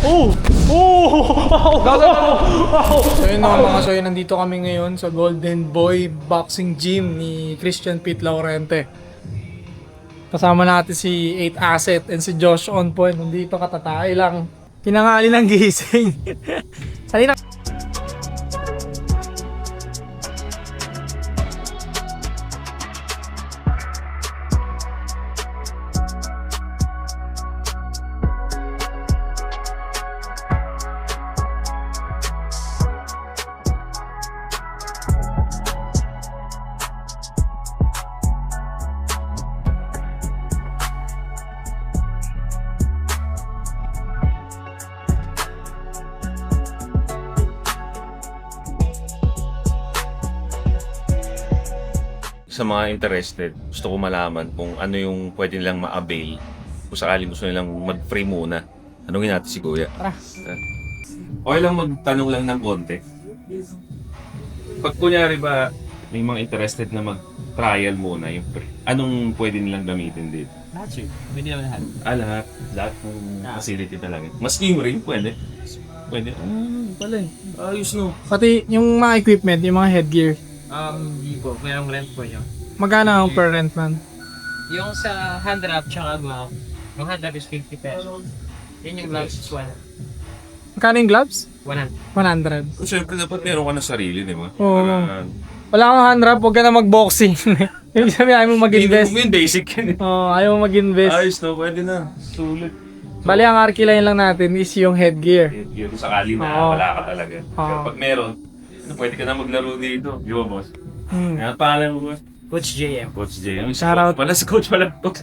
Oh! Oh! So yun mga so yun, nandito kami ngayon sa Golden Boy Boxing Gym ni Christian Pete Laurente. Kasama natin si 8 Asset and si Josh On Point. Nandito katatay lang. Pinangali ng gising. Salina. Sa mga interested, gusto ko malaman kung ano yung pwede nilang ma-avail kung sakaling gusto nilang mag-free muna. Tanungin natin si Kuya. Tara. Okay lang magtanong lang ng konti. Pag kunyari ba may mga interested na mag-trial muna yung free, anong pwede nilang gamitin dito? Lahat sir. Pwede naman lahat. Lahat. Lahat ng facility talaga. Mas yung ring, pwede. Pwede. Pala Ayos no. Pati yung mga equipment, yung mga headgear. Hindi po. Mayroong rent po yun. Magkano ang per rent man? Yung sa hand wrap tsaka glove, yung hand wrap is 50 pesos. Yun yung gloves is 100. Magkano yung gloves? 100. 100. Siyempre dapat meron ka na sarili, di ba? Oo. Para, Wala kang hand wrap, huwag ka na mag-boxing. Yung sabi, ayaw mo mag-invest. Yung basic yan. Ayaw mo mag-invest. Ayos no, pwede na. Sulit. Bali, ang arkiline lang natin is yung headgear. Yung sakali na Oo. wala ka talaga. Pero pag meron, pwede ka na maglaro dito. Di ba, boss? Kaya pangalan mo, boss? Coach JM. Coach J. Yung Shoutout. Pala si Coach pala. Coach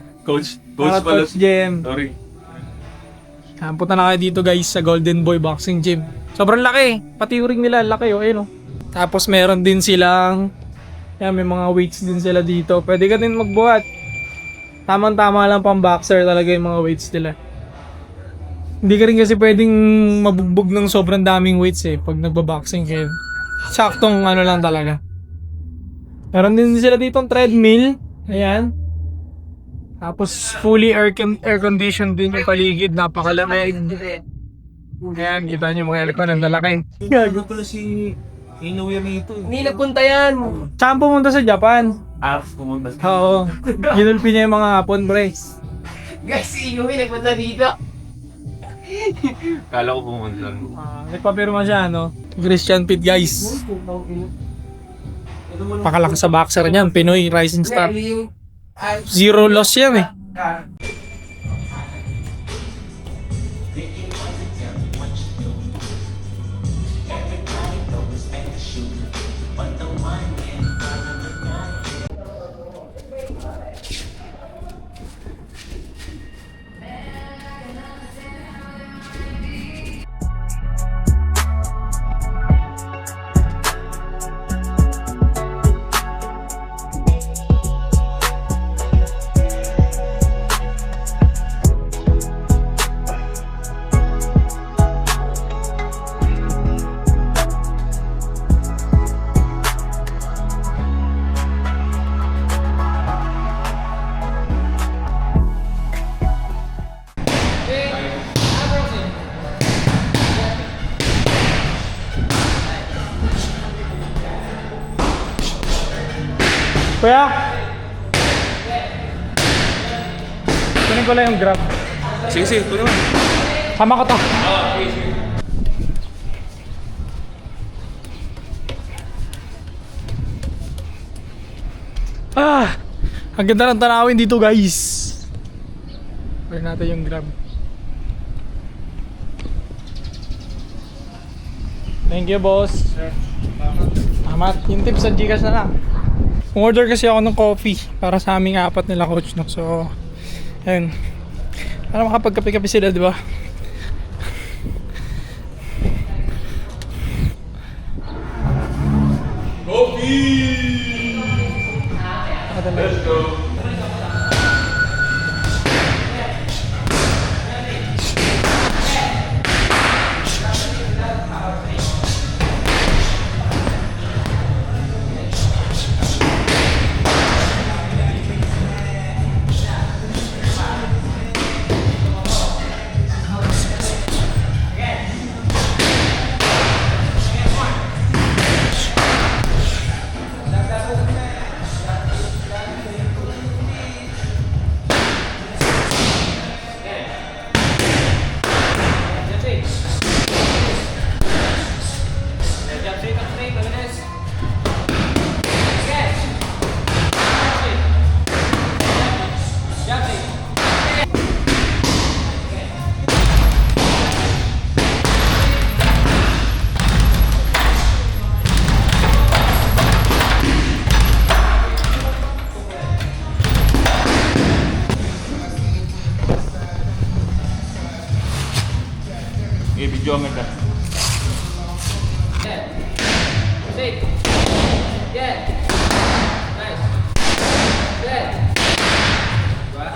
Para pala. Coach JM. Sorry. Punta na kayo dito guys sa Golden Boy Boxing Gym. Sobrang laki. Pati yung ring nila, laki oh. Ayun oh. Tapos meron din silang, yan, may mga weights din sila dito. Pwede ka din magbuhat. Tamang-tama lang pang boxer talaga yung mga weights nila. Hindi ka rin kasi pwedeng mabugbog ng sobrang daming weights eh pag nagbaboxing kayo. Saktong ano lang talaga. Meron din sila dito treadmill. Ayan. Tapos fully air conditioned din yung paligid. Napakalamig. Ayan, kita nyo mga aircon ang lalaki. Gago pala si Inuwi rito. Hindi nagpunta yan. Saan pumunta sa Japan? Pumunta. Oo. Ginulpi niya yung mga hapon, pre. Guys, si Inuwi nagpunta dito. Kala ko pumunta. Nagpapirma siya, no? Christian Pete, guys. Pakalakas sa boxer niyan. Pinoy Rising Star. Zero loss yan eh. Kuya? Kunin ko lang yung grab. Sige, ito naman. Sama ko to. Ang ganda ng tanawin dito guys. Kunin natin yung grab. Thank you boss. Salamat. Yung tips sa Gcash na lang. Order kasi ako ng coffee para sa aming apat nila coach, no? So, ayun. Para makapagkape-kape sila, di ba? Coffee! Let's go! Jomer ka. Safe. Yeah. Nice. Good. Diba?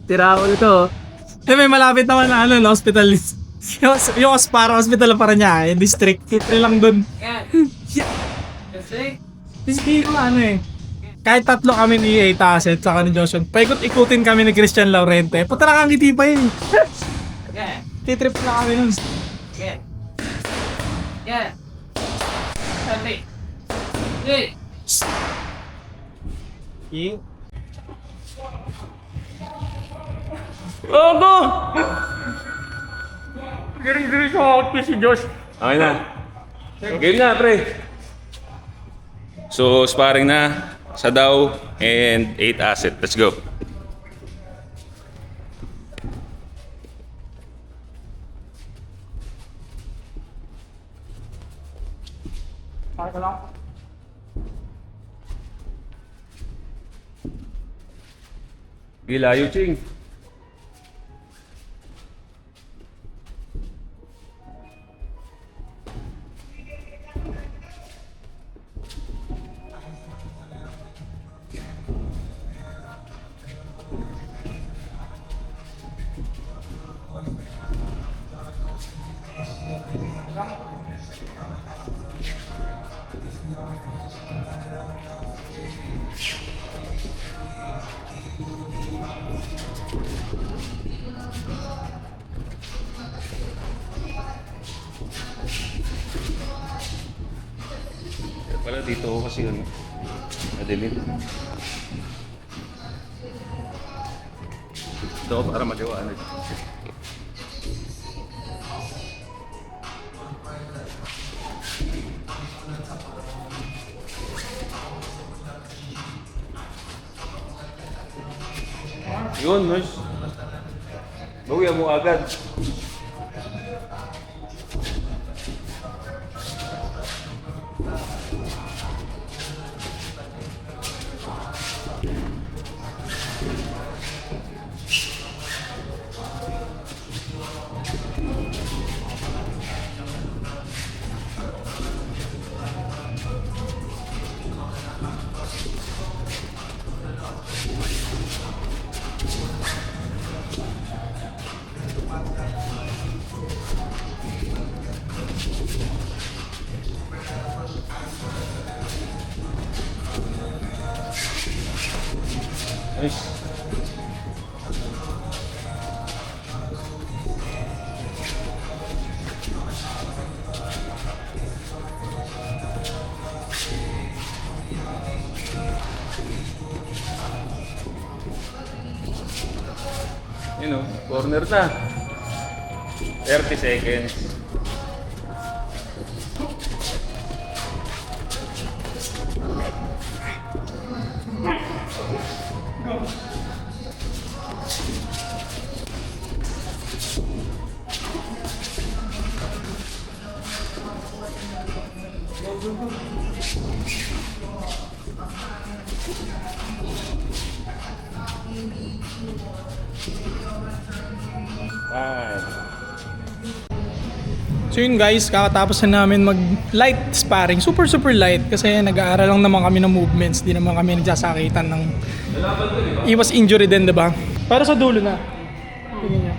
Tira ko ito. May malapit naman na ano, no, hospital. Yung Aspara Hospital para niya, yung district. Kitri lang dun. Yan. Kasi, Hindi ko ano eh. Kahit tatlo kami ni Eita Asset saka ni Joshua, paikot-ikutin kami ni Christian Laurente. Puta nakangiti pa yun. yan. Titrip na kami nun. Yan. Yan. Sabi. Good. Ogo! Giring-giring sa outfit si Josh. Okay na. Game na, pre. So, sparring na. Sadaw and 8 Asset. Let's go. Pakit ko lang. Gilayo, Ching. Pala dito ako kasi ano, madilim. Dito ako para maliwanag. Yun, nice. Bawian mo agad. Nice. You know, corner na. 30 seconds. So yun guys, kakatapos na namin mag light sparring. Super light kasi nag-aaral lang naman kami ng movements. Di naman kami nagsasakitan ng iwas injury din, diba? Pero sa dulo na. Tingnan nyo.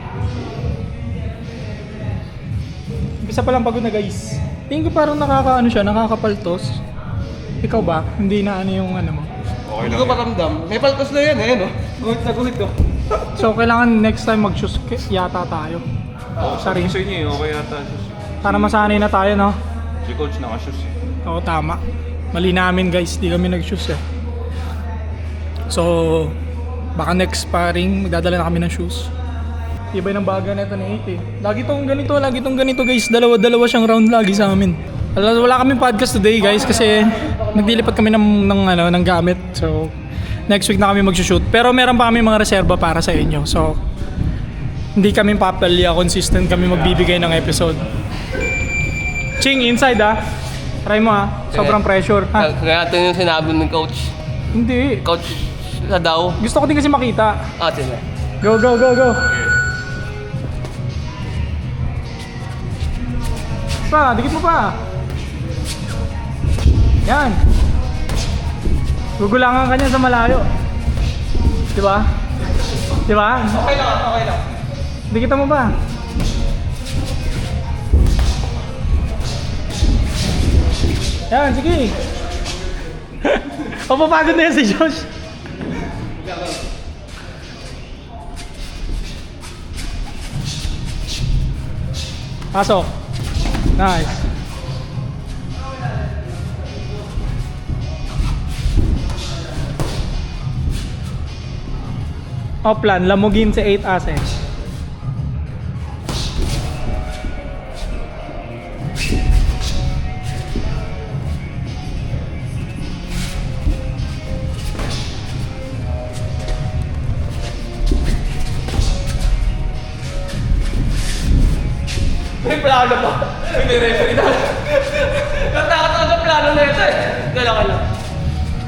Isa pa lang pagod na guys. Tingin ko parang nakakaano siya, nakakapaltos. Ikaw ba? Hindi na ano yung ano mo? Okay Hindi ko paramdam. May paltos na yan eh, no? Guhit na guhit ko. So kailangan next time mag-shoes yata tayo. Sorry. Sa inyo eh, okay yata. Para masanay na tayo, no? Si coach naka-shoes eh. Oo, tama. Mali namin guys, di kami nag-shoes eh. So, baka next sparring, magdadala na kami ng shoes. Iba ng baga na ito ni 8 eh. Lagi tong ganito guys. Dalawa siyang round lagi sa amin. Wala kaming podcast today guys kasi naglilipat kami ng gamit. So, next week na kami mag-shoot. Pero meron pa kami mga reserba para sa inyo. So, hindi kami papalya, consistent kami magbibigay ng episode. Ching, inside ah. Try mo ah. Sobrang pressure. Ha? Kaya ito yung sinabi ng coach. Hindi. Coach sa daw. Gusto ko din kasi makita. Sige. Go. Dikit mo pa. Yan. Gugulangan ka niya sa malayo. Diba? Okay lang. Dikitan mo ba? Yan, sige. Papapagod na yan si Josh. Pasok. Nice. Plan, lamugin sa 8 assets. May plano pa. Hindi referee na. Natakot ako sa plano na ito eh. Kailangan.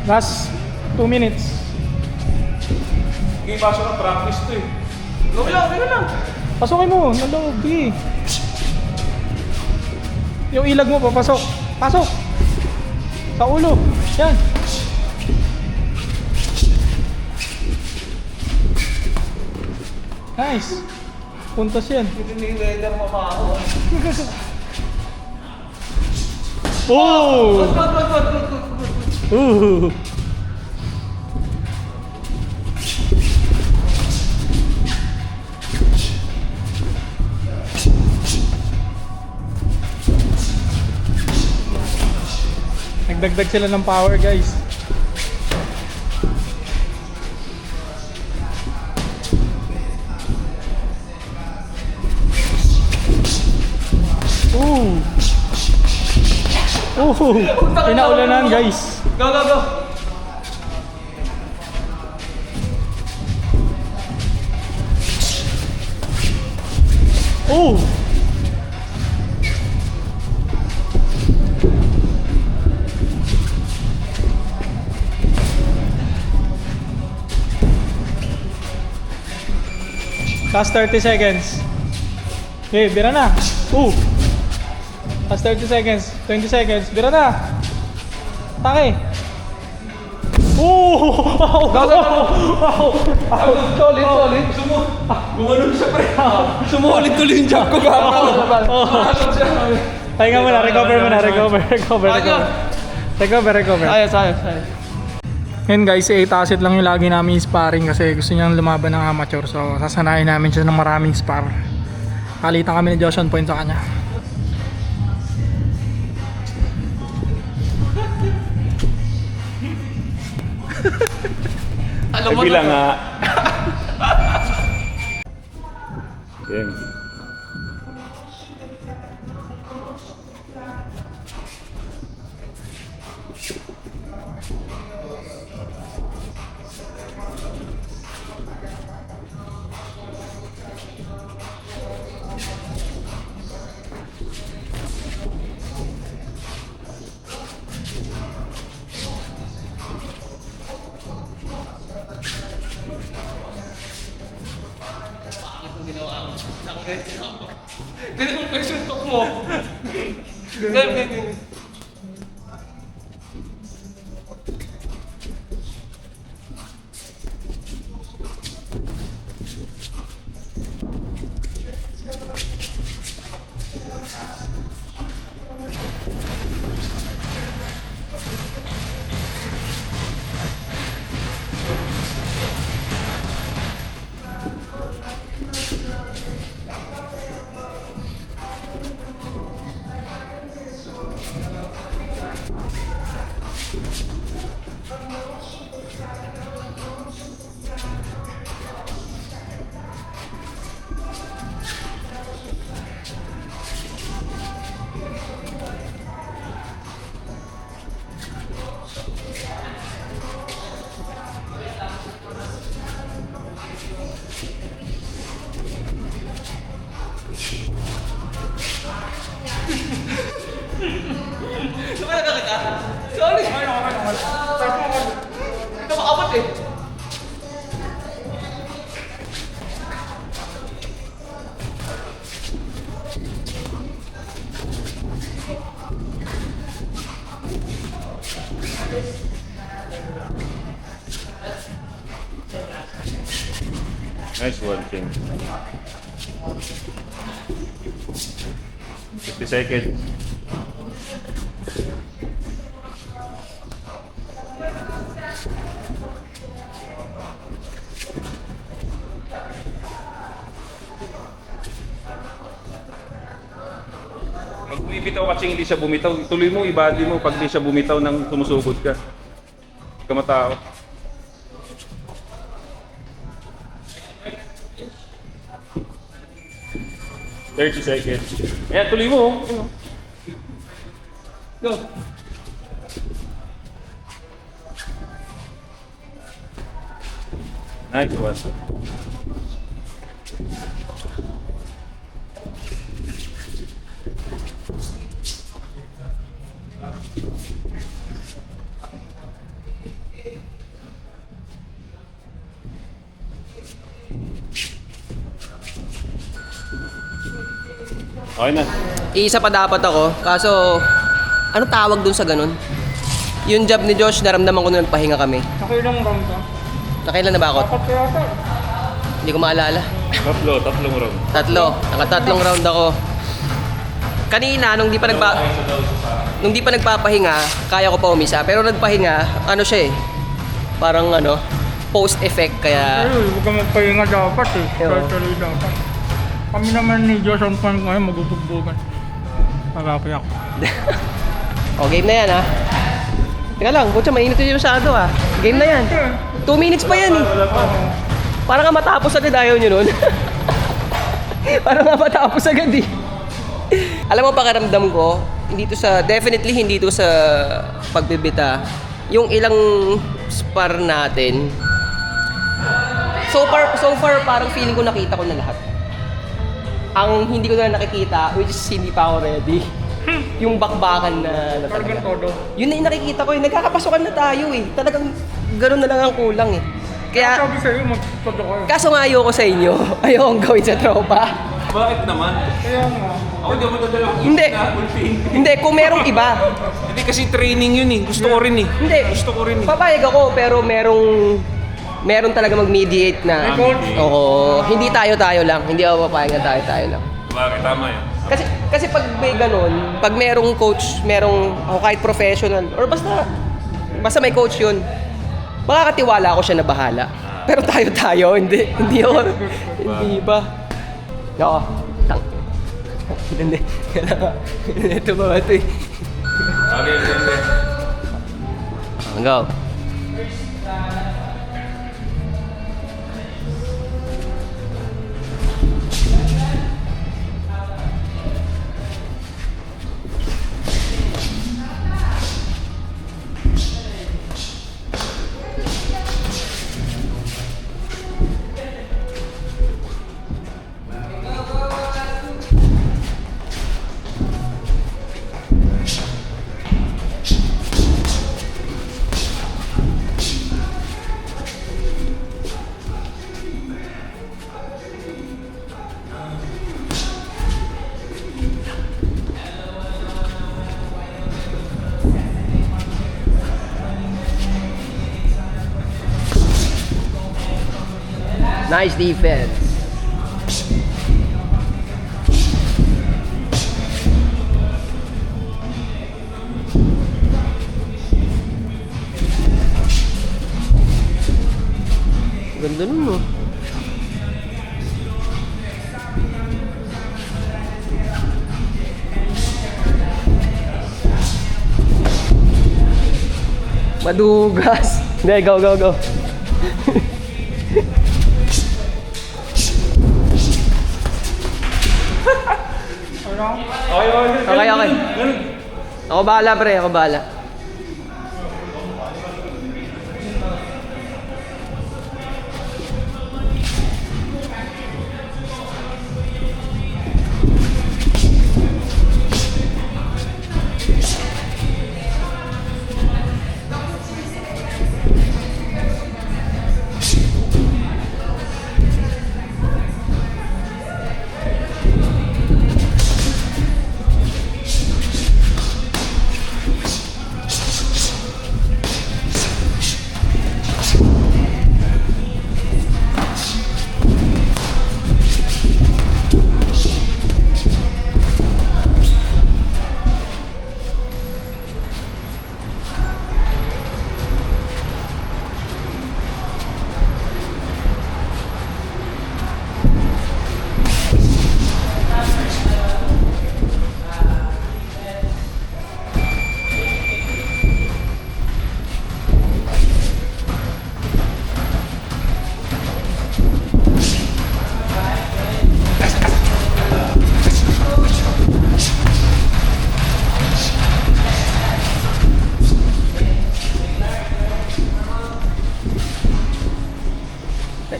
Last 2 minutes. Sige, pasok ang practice to eh. Okay lang. Pasukin mo, naloob, di. Yung ilag mo, papasok. Pasok. Sa ulo. Yan. Nice. Puntos yan. Hindi ni weather mapako. Oh! Ooh! Nagdagdag sila ng power, guys. Ooh! Ooh! Pinaulanan, guys. Go. Ooh! Last 30 seconds. Okay, bira na. Ooh! Last 30 seconds. 20 seconds. Bira na. Take. Ooh! Solid. Gumanon siya pre. Sumulit tuloy yung jump ko gano'n. Pahinga muna. Recover. Ayos. Ngayon guys, si 8 asset lang yung lagi namin sparring kasi gusto niyang lumaban ng amateur. So, sasanayin namin siya ng maraming spar. Kalitan kami ni Josh on point sa kanya. Alam mo Bilang na. nga. Game. Ganun yung question talk mo. Sorry. Ito makabot eh. Nice one, King. 50 seconds. Pag bumibitaw kasi hindi siya bumitaw, tuloy mo, ibadi mo pag hindi siya bumitaw nang sumusugod ka. Kamatao. Thirty seconds. Ayan, tuloy mo. Go. Nice one. Okay na. Isa pa dapat ako, kaso ano tawag dun sa ganun? Yung job ni Josh, naramdaman ko na nagpahinga kami. Nakilang round ka? Nakailan na ba ako? Dapat kaya ata. Hindi ko maalala. Tatlong round. Nakatatlong round ako. Kanina, nung di pa nagpapahinga, kaya ko pa umisa. Pero nagpahinga, ano siya eh, parang ano, post-effect, kaya... Ay, huwag ka magpahinga dapat eh. Oo. Tuloy dapat. Kami naman ni Josh on point ngayon, magubugbugan. Magapi ako. O, game na yan ha. Teka lang, butsa, mainit yung masyado ha. Game na yan. 2 minutes pa yan eh. Parang nga matapos agad, ayaw nyo nun. Parang nga matapos agad eh. Alam mo, pakiramdam ko, definitely hindi to sa pagbibita. Yung ilang spar natin, so far parang feeling ko nakita ko na lahat. Ang hindi ko na nakikita, which is hindi pa ako ready, yung bakbakan na talaga. Yun na yung nakikita ko, nagkakapasukan na tayo eh. Talagang gano'n na lang ang kulang eh. Kaya, Sabi sa'yo, magtodo kayo. kaso nga ayoko sa inyo, ayokong gawin sa tropa. Bakit naman? Kaya nga. Ako hindi ako magdadala. Hindi, kung merong iba. Hindi kasi training yun eh. Gusto ko rin eh. Hindi, Gusto ko rin eh. papayag ako pero meron talaga mag-mediate na. Oo, hindi tayo-tayo lang. Hindi ako papayag na tayo-tayo lang. Bakit? Tama yan. Kasi pag may ganun, pag merong coach, ako kahit professional, or basta may coach yun, makakatiwala ako siya na bahala. Pero tayo-tayo, hindi ako, hindi ba? Oo, hindi. Ito ba ito eh. Okay, okay. Go. Nice defense. Ganda nun, no? Madugas. Hindi, go. Okay. Ako bahala, pre. Ako bahala.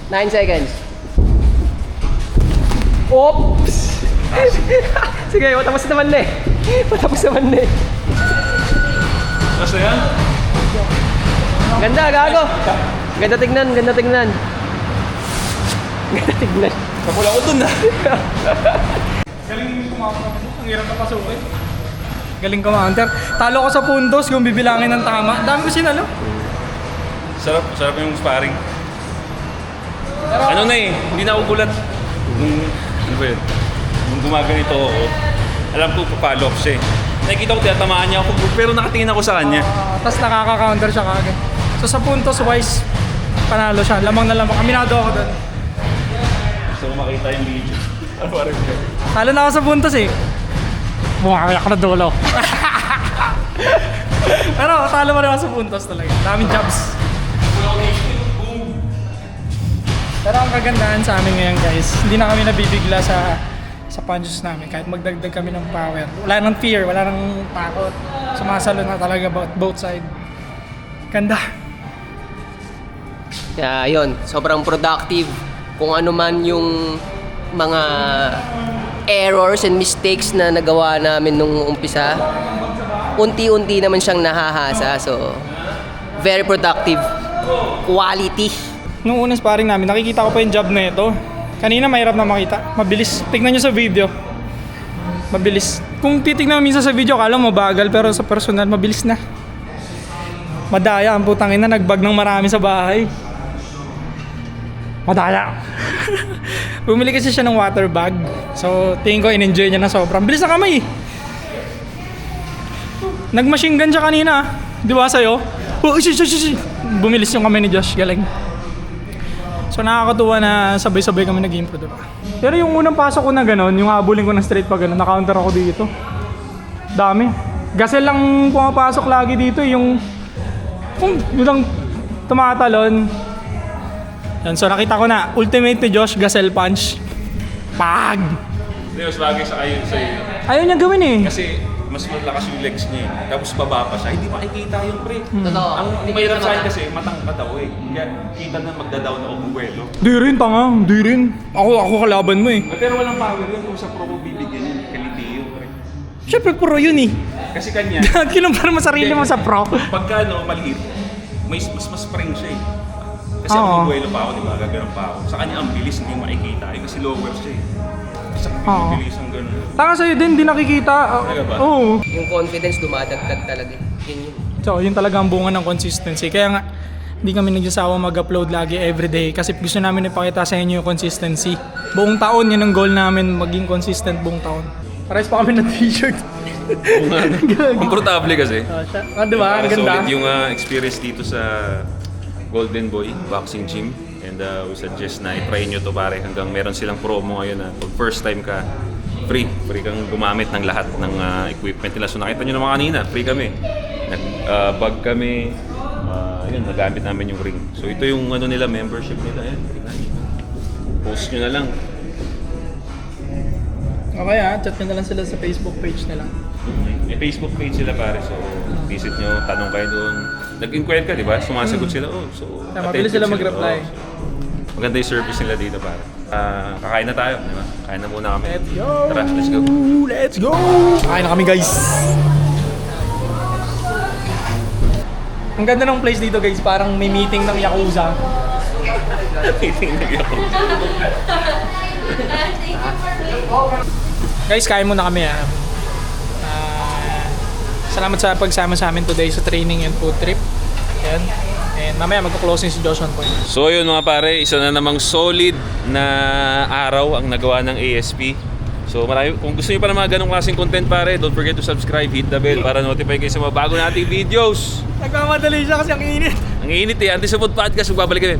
9 seconds. Oops! Sige, matapos naman na eh. Matapos naman na eh. Basta yan? Ganda, gago. Ganda tignan, ganda tignan. Ganda tignan. Kapula ko dun Galing kumakanta. Ang hirap na pasukin. Galing kumakanta. Talo ko sa puntos kung bibilangin ng tama. Dami ko sinalo. Sarap yung sparring. Ano na eh, hindi na ako gulat. Ano ba yun? Nung gumaganito ako, alam ko papalo siya eh. Nakikita ko tiyatamaan niya ako, pero nakatingin ako sa kanya. Tapos nakaka-counter siya kagad. So sa puntos wise, panalo siya. Lamang na lamang. Aminado ako doon. Gusto ko makita yung video. Ano ba rin yun? Talo na ako sa puntos eh. Bumakawin ako na dulo. Pero talo pa rin ako sa puntos talaga. Daming jobs. Pero ang kagandahan sa amin ngayon guys, hindi na kami nabibigla sa punches namin. Kahit magdagdag kami ng power. Wala nang fear, wala nang takot. Sumasalo na talaga both side. Ganda. Kaya yun, sobrang productive. Kung ano man yung mga errors and mistakes na nagawa namin nung umpisa, unti-unti naman siyang nahahasa. So, very productive. Quality. Nung unang sparring namin, nakikita ko pa yung job na ito. Kanina mahirap na makita. Mabilis. Tignan nyo sa video. Mabilis. Kung titignan mo minsan sa video, kala mo bagal, pero sa personal, mabilis na. Madaya ang putang ina, nagbag ng marami sa bahay. Madaya. Bumili kasi siya ng water bag. So, tingin ko in-enjoy niya na sobrang. Bilis na kamay. Nag-machine gun siya kanina. Di ba sa'yo? Oh, bumilis yung kamay ni Josh. Galing. So nakakatuwa na sabay-sabay kami nag-improve, diba? Pero yung unang pasok ko na gano'n, yung habulin ko na straight pa gano'n, na-counter ako dito. Dami. Gasel lang pumapasok lagi dito, yung lang tumatalon. Yan, so nakita ko na, ultimate ni Josh, Gasel punch. Pag! Hindi, mas bagay sa ayon sa iyo. Ayaw niya gawin eh. Kasi mas malakas yung legs niya eh. Tapos baba pa siya, hindi makikita yung pre. Totoo. Ang Hindi mahirap kita sa akin mata. kasi matangkad ako eh. Kaya kita na magda-down ako kung buwelo. Di rin, tanga. Di rin. Ako kalaban mo eh. Pero walang power yun kung sa pro ko bibigyan yun. Kaliti yun pre. Siyempre pro yun eh. Kasi kanya, Kinumpara mo sarili mo sa pro. pagka ano, maliit, mas spring siya eh. Kasi Oo. ako may buwelo pa ako, di ba? Gaganon pa ako. Sa kanya ang bilis, hindi mo makikita eh. Kasi lower siya eh. Sa Oo. bilis ang gano'n. Tanga sa'yo din, di nakikita. Talaga ba? Oo. Yung confidence dumadagdag talaga. Yun yun. So, yun talaga ang bunga ng consistency. Kaya nga, hindi kami nagsasawa mag-upload lagi everyday kasi gusto namin ipakita sa inyo yung consistency. Buong taon, yun ang goal namin, maging consistent buong taon. Pares pa kami ng t-shirt. Komportable kasi. Diba? Ang Para ganda. solid yung experience dito sa Golden Boy Boxing Gym. And we suggest na i-try nyo to pare hanggang meron silang promo ngayon na pag first time ka, free kang gumamit ng lahat ng equipment nila. So nakita nyo naman kanina, free kami. Nag-bag kami, yun, nagamit namin yung ring. So ito yung ano nila, membership nila. Ayan, post nyo na lang. Okay chat nyo na lang sila sa Facebook page nila. May Facebook page sila pare, so visit nyo, tanong kayo doon. Nag-inquire ka, di ba? Sumasagot sila. Oh, so Mabilis sila mag-reply. Oh, so, maganda yung service nila dito pare. Kakain na tayo, di ba? Kain na muna kami. Let's go! Tara, let's go. Let's go! Kain na kami guys! Ang ganda ng place dito guys, parang may meeting ng Yakuza. Guys, kain muna kami salamat sa pagsama sa amin today sa training and food trip. Yan. And mamaya magko-closing si Josh on point. So yun mga pare, isa na namang solid na araw ang nagawa ng ASP. So marami, kung gusto niyo pa ng mga ganong klaseng content pare, don't forget to subscribe, hit the bell para notify kayo sa mga bago nating videos. Nagmamadali siya kasi ang init. Ang init eh, Anti Sabot Podcast, magbabalik kami.